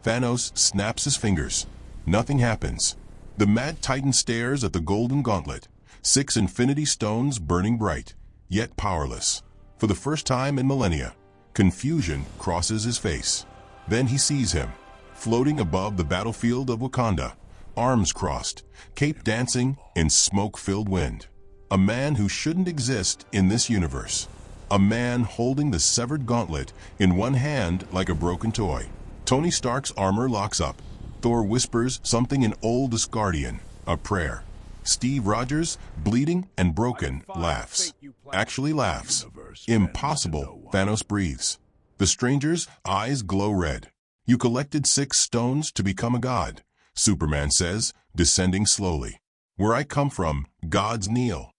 Thanos snaps his fingers. Nothing happens. The mad titan stares at the golden gauntlet, 6 infinity stones burning bright, yet powerless. For the first time in millennia, confusion crosses his face. Then he sees him, floating above the battlefield of Wakanda, arms crossed, cape dancing in smoke-filled wind. A man who shouldn't exist in this universe. A man holding the severed gauntlet in one hand like a broken toy. Tony Stark's armor locks up. Thor whispers something in old Asgardian, a prayer. Steve Rogers, bleeding and broken, laughs. Actually laughs. Impossible, Thanos breathes. The stranger's eyes glow red. You collected 6 stones to become a god, Superman says, descending slowly. Where I come from, gods kneel.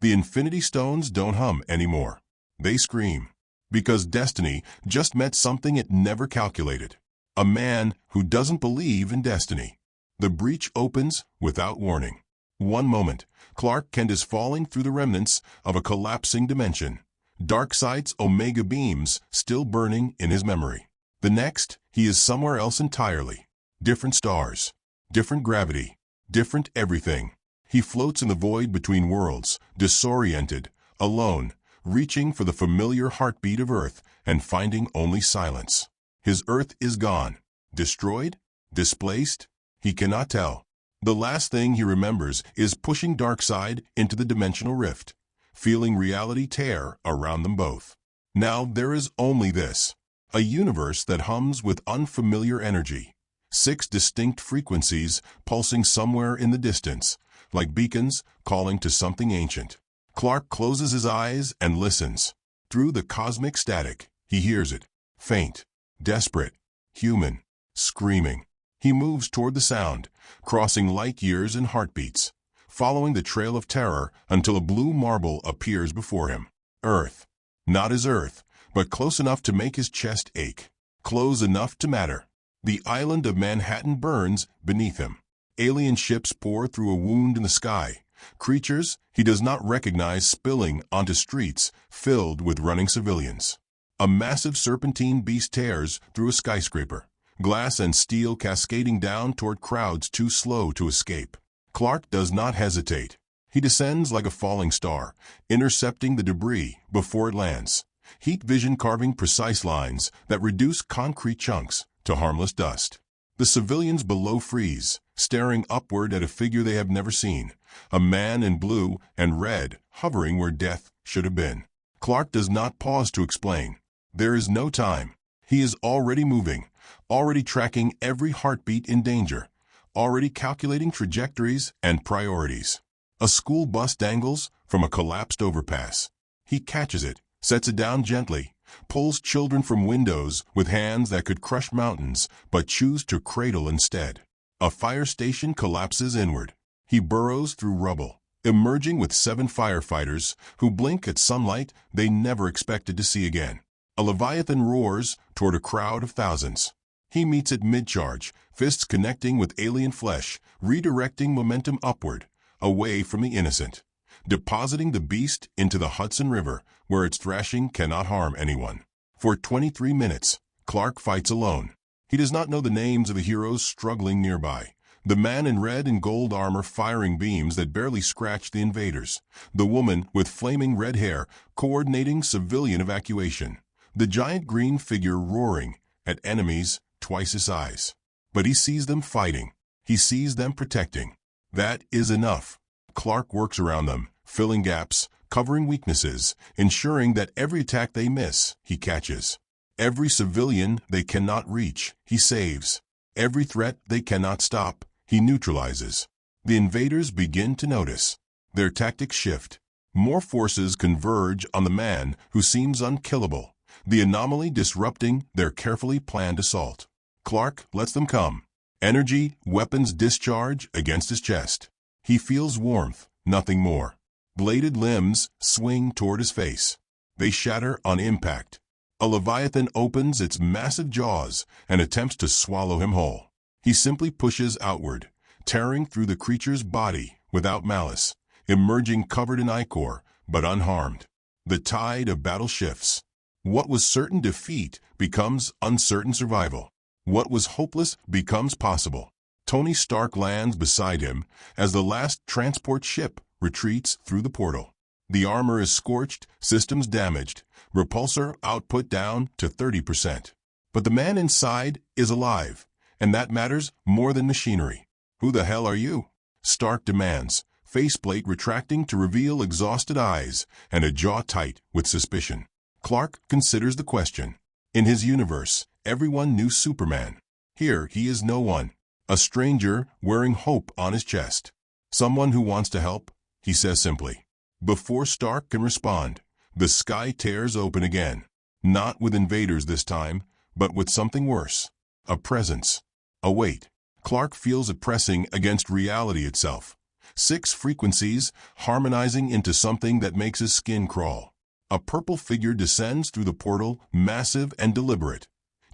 The Infinity Stones don't hum anymore. They scream. Because destiny just met something it never calculated. A man who doesn't believe in destiny. The breach opens without warning. One moment, Clark Kent is falling through the remnants of a collapsing dimension. Darkseid's Omega beams still burning in his memory. The next, he is somewhere else entirely. Different stars, different gravity, different everything. He floats in the void between worlds, disoriented, alone, reaching for the familiar heartbeat of Earth and finding only silence. His Earth is gone. Destroyed? Displaced? He cannot tell. The last thing he remembers is pushing Darkseid into the dimensional rift, feeling reality tear around them both. Now there is only this. A universe that hums with unfamiliar energy. 6 distinct frequencies pulsing somewhere in the distance, like beacons calling to something ancient. Clark closes his eyes and listens. Through the cosmic static, he hears it. Faint, desperate, human, screaming. He moves toward the sound, crossing light years and heartbeats, following the trail of terror until a blue marble appears before him. Earth. Not his Earth, but close enough to make his chest ache. Close enough to matter. The island of Manhattan burns beneath him. Alien ships pour through a wound in the sky. Creatures he does not recognize spilling onto streets filled with running civilians. A massive serpentine beast tears through a skyscraper, glass and steel cascading down toward crowds too slow to escape. Clark does not hesitate. He descends like a falling star, intercepting the debris before it lands. Heat vision carving precise lines that reduce concrete chunks to harmless dust. The civilians below freeze, staring upward at a figure they have never seen, a man in blue and red hovering where death should have been. Clark does not pause to explain. There is no time. He is already moving, already tracking every heartbeat in danger, already calculating trajectories and priorities. A school bus dangles from a collapsed overpass. He catches it, sets it down gently, pulls children from windows with hands that could crush mountains but choose to cradle instead. A fire station collapses inward. He burrows through rubble, emerging with 7 firefighters who blink at sunlight they never expected to see again. A leviathan roars toward a crowd of thousands. He meets it mid-charge, fists connecting with alien flesh, redirecting momentum upward, away from the innocent, depositing the beast into the Hudson River, where its thrashing cannot harm anyone. For 23 minutes, Clark fights alone. He does not know the names of the heroes struggling nearby. The man in red and gold armor firing beams that barely scratch the invaders. The woman with flaming red hair coordinating civilian evacuation. The giant green figure roaring at enemies twice his size. But he sees them fighting. He sees them protecting. That is enough. Clark works around them, filling gaps, covering weaknesses, ensuring that every attack they miss, he catches. Every civilian they cannot reach, he saves. Every threat they cannot stop, he neutralizes. The invaders begin to notice. Their tactics shift. More forces converge on the man who seems unkillable, the anomaly disrupting their carefully planned assault. Clark lets them come. Energy, weapons discharge against his chest. He feels warmth, nothing more. Bladed limbs swing toward his face. They shatter on impact. A leviathan opens its massive jaws and attempts to swallow him whole. He simply pushes outward, tearing through the creature's body without malice, emerging covered in ichor but unharmed. The tide of battle shifts. What was certain defeat becomes uncertain survival. What was hopeless becomes possible. Tony Stark lands beside him as the last transport ship retreats through the portal. The armor is scorched, systems damaged, repulsor output down to 30%. But the man inside is alive, and that matters more than machinery. "Who the hell are you?" Stark demands, faceplate retracting to reveal exhausted eyes and a jaw tight with suspicion. Clark considers the question. In his universe, everyone knew Superman. Here he is no one. A stranger wearing hope on his chest. "Someone who wants to help," he says simply. Before Stark can respond, the sky tears open again. Not with invaders this time, but with something worse. A presence. A weight. Clark feels it pressing against reality itself. 6 frequencies harmonizing into something that makes his skin crawl. A purple figure descends through the portal, massive and deliberate,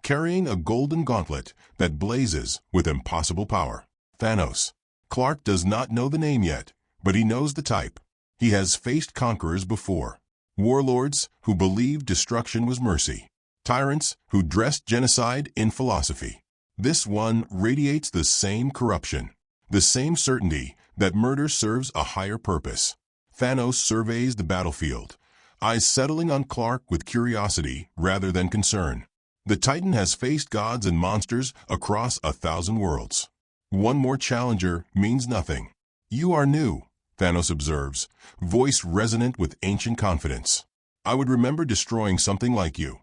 carrying a golden gauntlet that blazes with impossible power. Thanos. Clark does not know the name yet, but he knows the type. He has faced conquerors before. Warlords who believed destruction was mercy. Tyrants who dressed genocide in philosophy. This one radiates the same corruption, the same certainty that murder serves a higher purpose. Thanos surveys the battlefield, eyes settling on Clark with curiosity rather than concern. The Titan has faced gods and monsters across 1,000 worlds. One more challenger means nothing. "You are new," Thanos observes, voice resonant with ancient confidence. "I would remember destroying something like you."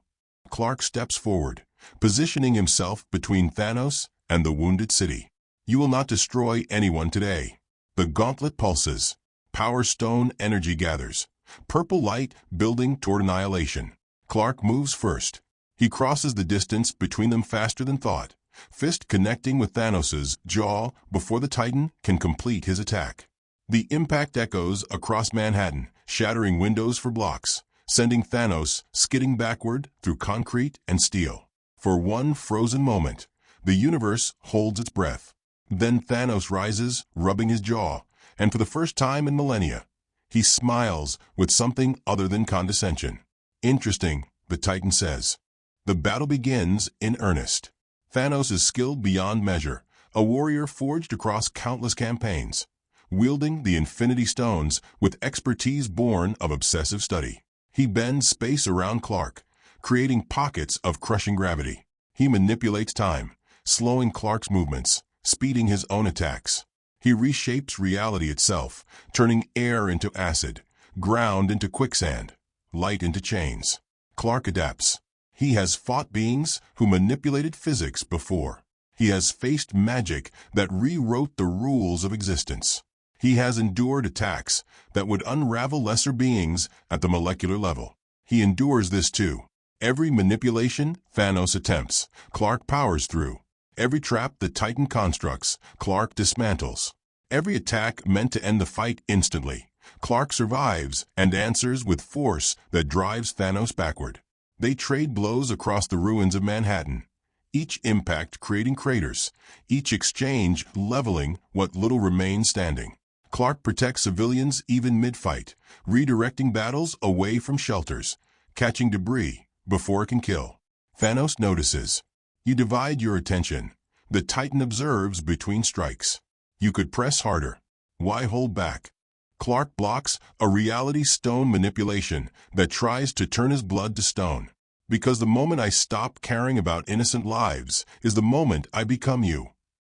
Clark steps forward, positioning himself between Thanos and the wounded city. "You will not destroy anyone today." The gauntlet pulses. Power Stone energy gathers. Purple light building toward annihilation. Clark moves first. He crosses the distance between them faster than thought, fist connecting with Thanos' jaw before the Titan can complete his attack. The impact echoes across Manhattan, shattering windows for blocks, sending Thanos skidding backward through concrete and steel. For one frozen moment, the universe holds its breath. Then Thanos rises, rubbing his jaw, and for the first time in millennia, he smiles with something other than condescension. "Interesting," the Titan says. The battle begins in earnest. Thanos is skilled beyond measure, a warrior forged across countless campaigns, wielding the Infinity Stones with expertise born of obsessive study. He bends space around Clark, creating pockets of crushing gravity. He manipulates time, slowing Clark's movements, speeding his own attacks. He reshapes reality itself, turning air into acid, ground into quicksand, light into chains. Clark adapts. He has fought beings who manipulated physics before. He has faced magic that rewrote the rules of existence. He has endured attacks that would unravel lesser beings at the molecular level. He endures this too. Every manipulation Thanos attempts, Clark powers through. Every trap the Titan constructs, Clark dismantles. Every attack meant to end the fight instantly, Clark survives and answers with force that drives Thanos backward. They trade blows across the ruins of Manhattan, each impact creating craters, each exchange leveling what little remains standing. Clark protects civilians even mid-fight, redirecting battles away from shelters, catching debris before it can kill. Thanos notices. You divide your attention. The Titan observes between strikes. You could press harder. Why hold back? Clark blocks a reality stone manipulation that tries to turn his blood to stone. Because the moment I stop caring about innocent lives is the moment I become you.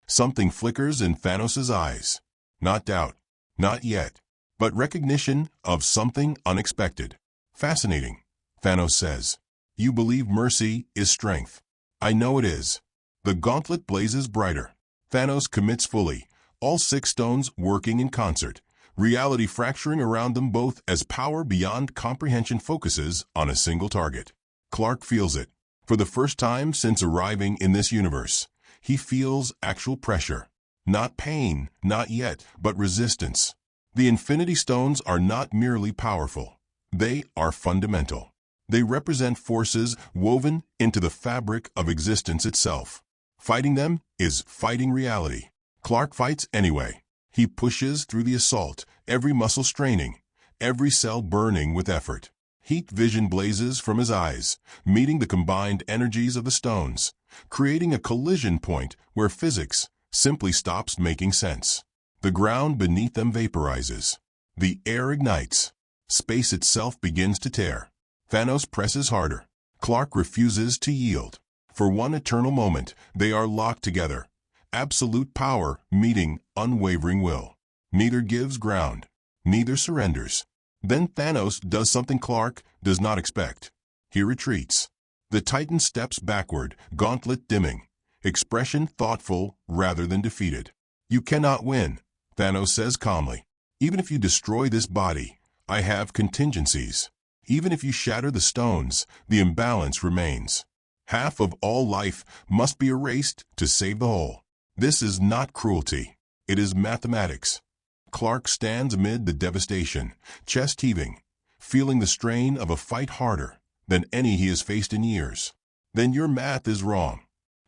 Something flickers in Thanos' eyes. Not doubt. Not yet. But recognition of something unexpected. Fascinating, Thanos says. You believe mercy is strength. I know it is. The gauntlet blazes brighter. Thanos commits fully, all 6 stones working in concert, reality fracturing around them both as power beyond comprehension focuses on a single target. Clark feels it. For the first time since arriving in this universe, he feels actual pressure. Not pain, not yet, but resistance. The Infinity Stones are not merely powerful. They are fundamental. They represent forces woven into the fabric of existence itself. Fighting them is fighting reality. Clark fights anyway. He pushes through the assault, every muscle straining, every cell burning with effort. Heat vision blazes from his eyes, meeting the combined energies of the stones, creating a collision point where physics simply stops making sense. The ground beneath them vaporizes. The air ignites. Space itself begins to tear. Thanos presses harder. Clark refuses to yield. For one eternal moment, they are locked together. Absolute power meeting unwavering will. Neither gives ground. Neither surrenders. Then Thanos does something Clark does not expect. He retreats. The Titan steps backward, gauntlet dimming, expression thoughtful rather than defeated. You cannot win, Thanos says calmly. Even if you destroy this body, I have contingencies. Even if you shatter the stones, the imbalance remains. Half of all life must be erased to save the whole. This is not cruelty. It is mathematics. Clark stands amid the devastation, chest heaving, feeling the strain of a fight harder than any he has faced in years. Then your math is wrong.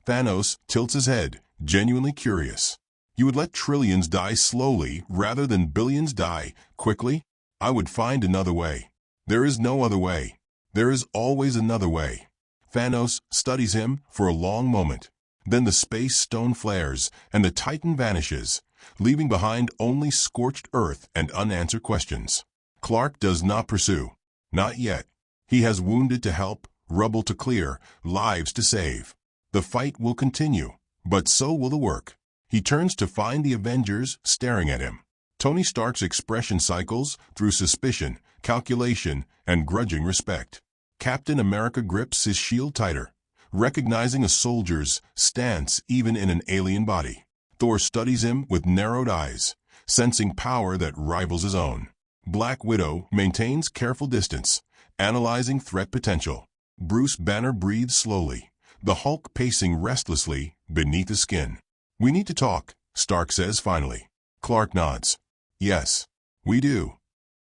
Thanos tilts his head, genuinely curious. You would let trillions die slowly rather than billions die quickly? I would find another way. There is no other way. There is always another way. Thanos studies him for a long moment. Then the space stone flares and the Titan vanishes, leaving behind only scorched earth and unanswered questions. Clark does not pursue. Not yet. He has wounded to help, rubble to clear, lives to save. The fight will continue, but so will the work. He turns to find the Avengers staring at him. Tony Stark's expression cycles through suspicion, calculation, and grudging respect. Captain America grips his shield tighter, recognizing a soldier's stance even in an alien body. Thor studies him with narrowed eyes, sensing power that rivals his own. Black Widow maintains careful distance, analyzing threat potential. Bruce Banner breathes slowly, the Hulk pacing restlessly beneath his skin. We need to talk, Stark says finally. Clark nods. Yes, we do.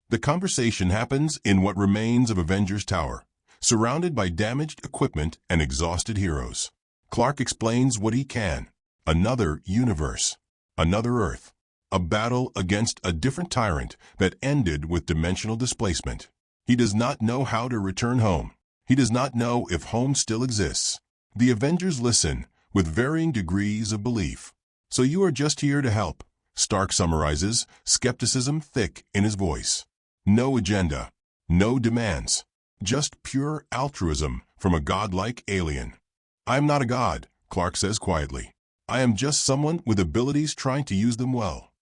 The conversation happens in what remains of Avengers Tower, surrounded by damaged equipment and exhausted heroes. Clark explains what he can. Another universe. Another Earth. A battle against a different tyrant that ended with dimensional displacement. He does not know how to return home. He does not know if home still exists. The Avengers listen, with varying degrees of belief. So you are just here to help, Stark summarizes, skepticism thick in his voice. No agenda. No demands. Just pure altruism from a godlike alien. I am not a god, Clark says quietly. I am just someone with abilities trying to use them well.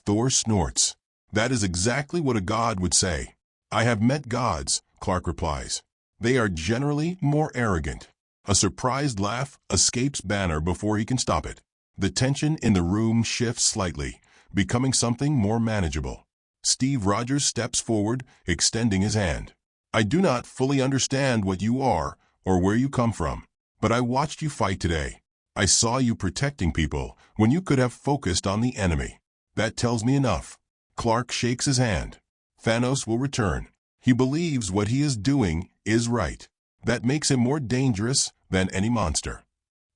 Thor snorts. That is exactly what a god would say. I have met gods, Clark replies. They are generally more arrogant. A surprised laugh escapes Banner before he can stop it. The tension in the room shifts slightly, becoming something more manageable. Steve Rogers steps forward, extending his hand. I do not fully understand what you are or where you come from, but I watched you fight today. I saw you protecting people when you could have focused on the enemy. That tells me enough. Clark shakes his hand. Thanos will return. He believes what he is doing is right. That makes him more dangerous than any monster.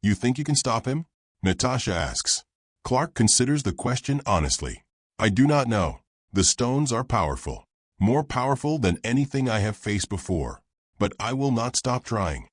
You think you can stop him? Natasha asks. Clark considers the question honestly. I do not know. The stones are powerful. More powerful than anything I have faced before. But I will not stop trying.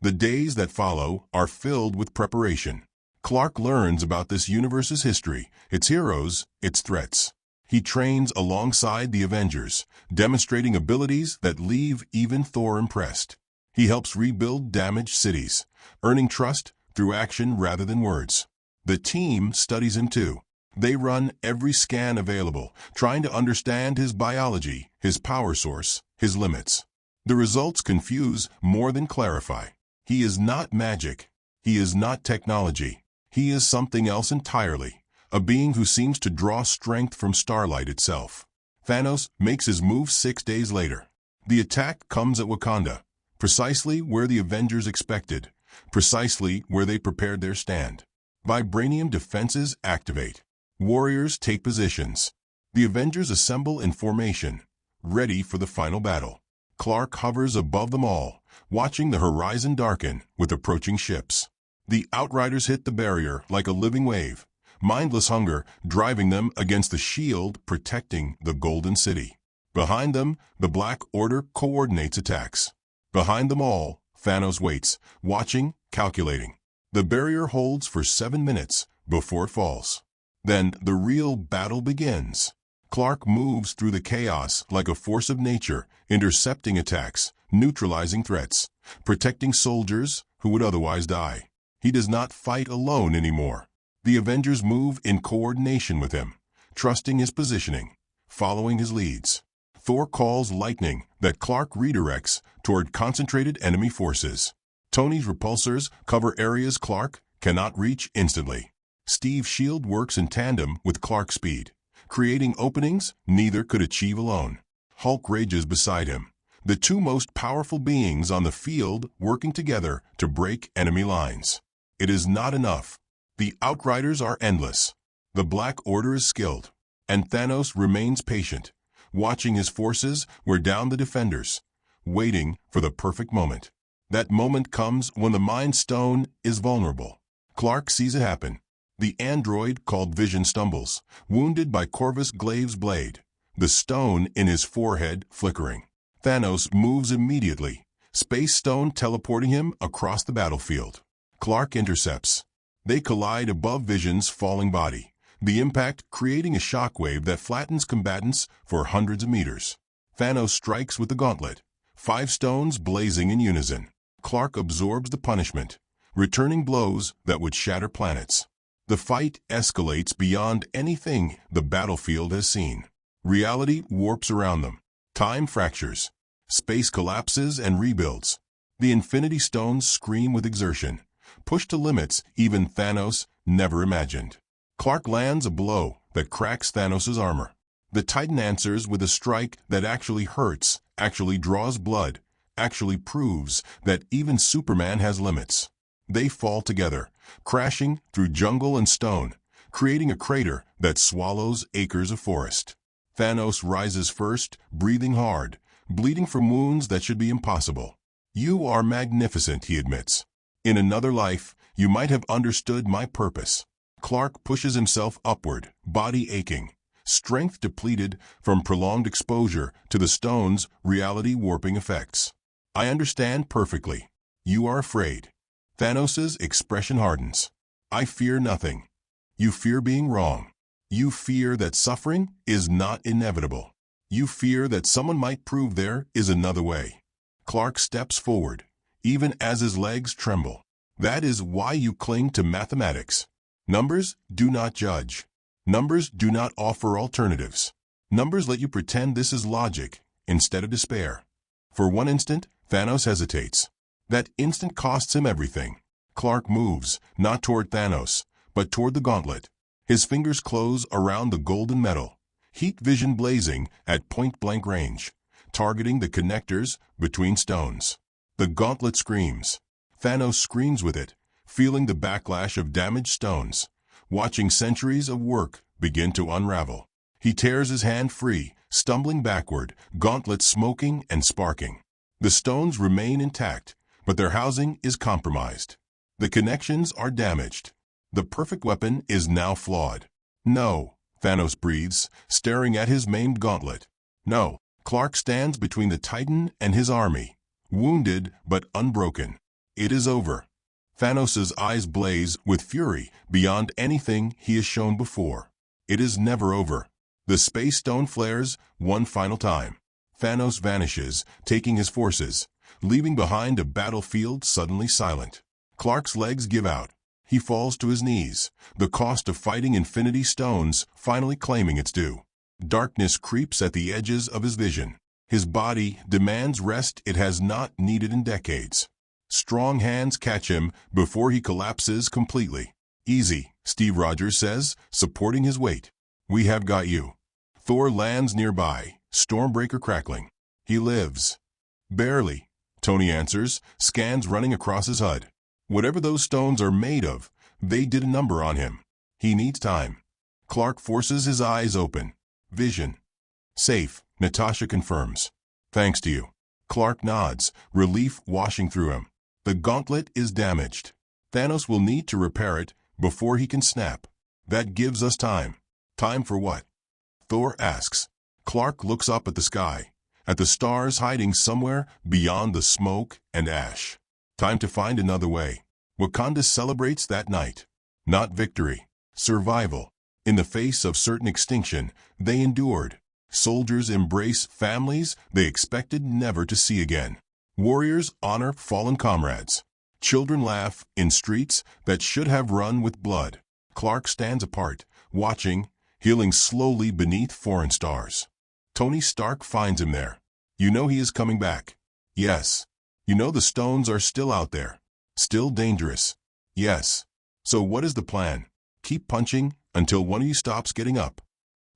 The days that follow are filled with preparation. Clark learns about this universe's history, its heroes, its threats. He trains alongside the Avengers, demonstrating abilities that leave even Thor impressed. He helps rebuild damaged cities, earning trust through action rather than words. The team studies him too. They run every scan available, trying to understand his biology, his power source, his limits. The results confuse more than clarify. He is not magic. He is not technology. He is something else entirely, a being who seems to draw strength from starlight itself. Thanos makes his move 6 days later. The attack comes at Wakanda, precisely where the Avengers expected, precisely where they prepared their stand. Vibranium defenses activate. Warriors take positions. The Avengers assemble in formation, ready for the final battle. Clark hovers above them all, watching the horizon darken with approaching ships. The Outriders hit the barrier like a living wave, mindless hunger driving them against the shield protecting the Golden City. Behind them, the Black Order coordinates attacks. Behind them all, Thanos waits, watching, calculating. The barrier holds for 7 minutes before it falls. Then the real battle begins. Clark moves through the chaos like a force of nature, intercepting attacks, neutralizing threats, protecting soldiers who would otherwise die. He does not fight alone anymore. The Avengers move in coordination with him, trusting his positioning, following his leads. Thor calls lightning that Clark redirects toward concentrated enemy forces. Tony's repulsors cover areas Clark cannot reach instantly. Steve's shield works in tandem with Clark's speed, creating openings neither could achieve alone. Hulk rages beside him, the two most powerful beings on the field working together to break enemy lines. It is not enough. The Outriders are endless. The Black Order is skilled, and Thanos remains patient, watching his forces wear down the defenders, waiting for the perfect moment. That moment comes when the Mind Stone is vulnerable. Clark sees it happen. The android called Vision stumbles, wounded by Corvus Glaive's blade, the stone in his forehead flickering. Thanos moves immediately, Space Stone teleporting him across the battlefield. Clark intercepts. They collide above Vision's falling body, the impact creating a shockwave that flattens combatants for hundreds of meters. Thanos strikes with the gauntlet, 5 stones blazing in unison. Clark absorbs the punishment, returning blows that would shatter planets. The fight escalates beyond anything the battlefield has seen. Reality warps around them. Time fractures. Space collapses and rebuilds. The Infinity Stones scream with exertion, pushed to limits even Thanos never imagined. Clark lands a blow that cracks Thanos' armor. The Titan answers with a strike that actually hurts, actually draws blood, actually proves that even Superman has limits. They fall together, crashing through jungle and stone, creating a crater that swallows acres of forest. Thanos rises first, breathing hard, bleeding from wounds that should be impossible. "You are magnificent," he admits. "In another life, you might have understood my purpose." Clark pushes himself upward, body aching, strength depleted from prolonged exposure to the stone's reality-warping effects. "I understand perfectly. You are afraid." Thanos' expression hardens. "I fear nothing. You fear being wrong. You fear that suffering is not inevitable. You fear that someone might prove there is another way." Clark steps forward, even as his legs tremble. "That is why you cling to mathematics. Numbers do not judge. Numbers do not offer alternatives. Numbers let you pretend this is logic instead of despair." For one instant, Thanos hesitates. That instant costs him everything. Clark moves, not toward Thanos, but toward the gauntlet. His fingers close around the golden metal, heat vision blazing at point-blank range, targeting the connectors between stones. The gauntlet screams. Thanos screams with it, feeling the backlash of damaged stones, watching centuries of work begin to unravel. He tears his hand free, stumbling backward, gauntlet smoking and sparking. The stones remain intact, but their housing is compromised. The connections are damaged. The perfect weapon is now flawed. "No," Thanos breathes, staring at his maimed gauntlet. "No." Clark stands between the Titan and his army, wounded but unbroken. It is over. Thanos' eyes blaze with fury beyond anything he has shown before. It is never over. The Space Stone flares one final time. Thanos vanishes, taking his forces, leaving behind a battlefield suddenly silent. Clark's legs give out. He falls to his knees, the cost of fighting Infinity Stones finally claiming its due. Darkness creeps at the edges of his vision. His body demands rest it has not needed in decades. Strong hands catch him before he collapses completely. "Easy," Steve Rogers says, supporting his weight. "We have got you." Thor lands nearby, Stormbreaker crackling. "He lives." "Barely," Tony answers, scans running across his HUD. "Whatever those stones are made of, they did a number on him. He needs time." Clark forces his eyes open. "Vision." "Safe," Natasha confirms. "Thanks to you." Clark nods, relief washing through him. The gauntlet is damaged. Thanos will need to repair it before he can snap. That gives us time. Time for what? Thor asks. Clark looks up at the sky, at the stars hiding somewhere beyond the smoke and ash. Time to find another way. Wakanda celebrates that night. Not victory, survival. In the face of certain extinction, they endured. Soldiers embrace families they expected never to see again. Warriors honor fallen comrades. Children laugh in streets that should have run with blood. Clark stands apart, watching, healing slowly beneath foreign stars. Tony Stark finds him there. You know he is coming back. Yes. You know the stones are still out there. Still dangerous. Yes. So what is the plan? Keep punching until one of you stops getting up.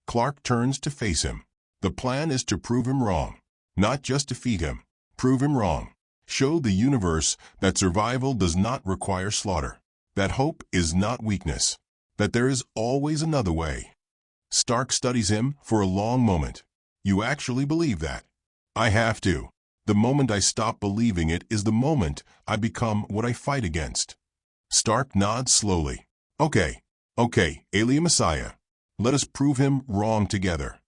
Clark turns to face him. The plan is to prove him wrong. Not just defeat him. Prove him wrong. Show the universe that survival does not require slaughter. That hope is not weakness. That there is always another way. Stark studies him for a long moment. You actually believe that? I have to. The moment I stop believing it is the moment I become what I fight against. Stark nods slowly. Okay, Alien Messiah. Let us prove him wrong together.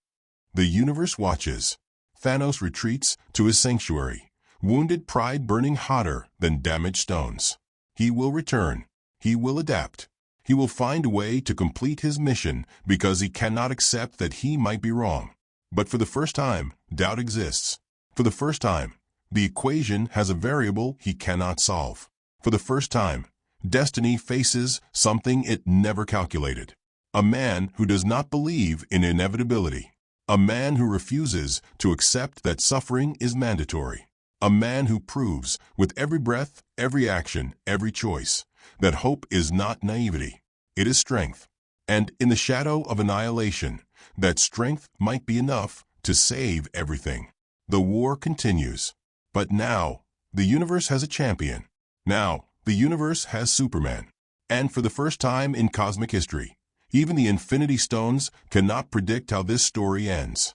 The universe watches. Thanos retreats to his sanctuary, wounded pride burning hotter than damaged stones. He will return. He will adapt. He will find a way to complete his mission because he cannot accept that he might be wrong. But for the first time, doubt exists. For the first time, the equation has a variable he cannot solve. For the first time, destiny faces something it never calculated. A man who does not believe in inevitability. A man who refuses to accept that suffering is mandatory. A man who proves, with every breath, every action, every choice, that hope is not naivety. It is strength. And in the shadow of annihilation, that strength might be enough to save everything. The war continues. But now, the universe has a champion. Now, the universe has Superman. And for the first time in cosmic history, even the Infinity Stones cannot predict how this story ends.